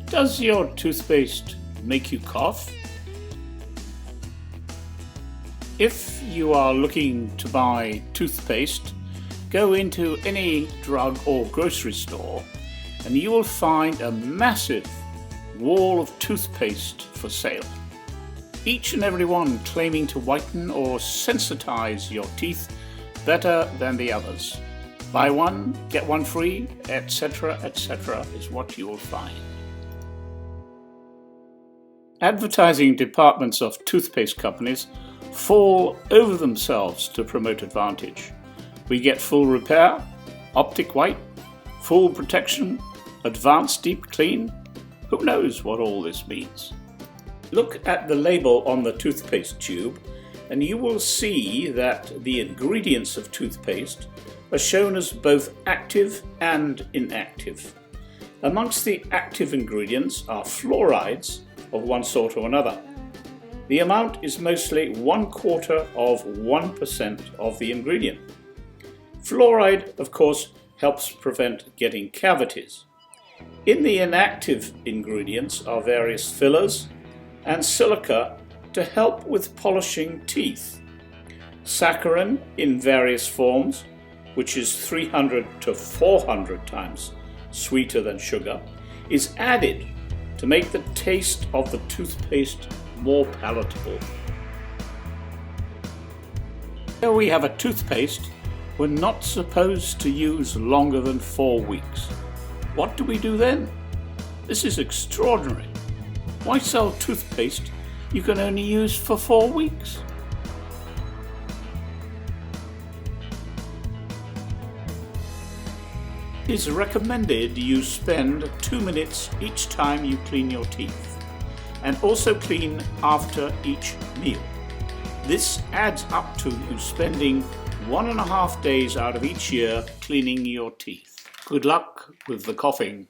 Does your toothpaste make you cough? If you are looking to buy toothpaste, go into any drug or grocery store and you will find a massive wall of toothpaste for sale. Each and every one claiming to whiten or sensitize your teeth better than the others. Buy one, get one free, etc., etc. is what you will find. Advertising departments of toothpaste companies fall over themselves to promote Advantage. We get full repair, optic white, full protection, advanced deep clean. Who knows what all this means? Look at the label on the toothpaste tube and you will see that the ingredients of toothpaste are shown as both active and inactive. Amongst the active ingredients are fluorides of one sort or another. The amount is mostly 1/4% of the ingredient. Fluoride, of course, helps prevent getting cavities. In the inactive ingredients are various fillers and silica to help with polishing teeth. Saccharin in various forms, which is 300 to 400 times sweeter than sugar, is added to make the taste of the toothpaste more palatable. Here we have a toothpaste we're not supposed to use longer than 4 weeks. What do we do then? This is extraordinary. Why sell toothpaste you can only use for 4 weeks? It is recommended you spend 2 minutes each time you clean your teeth, and also clean after each meal. This adds up to you spending 1.5 days out of each year cleaning your teeth. Good luck with the coughing.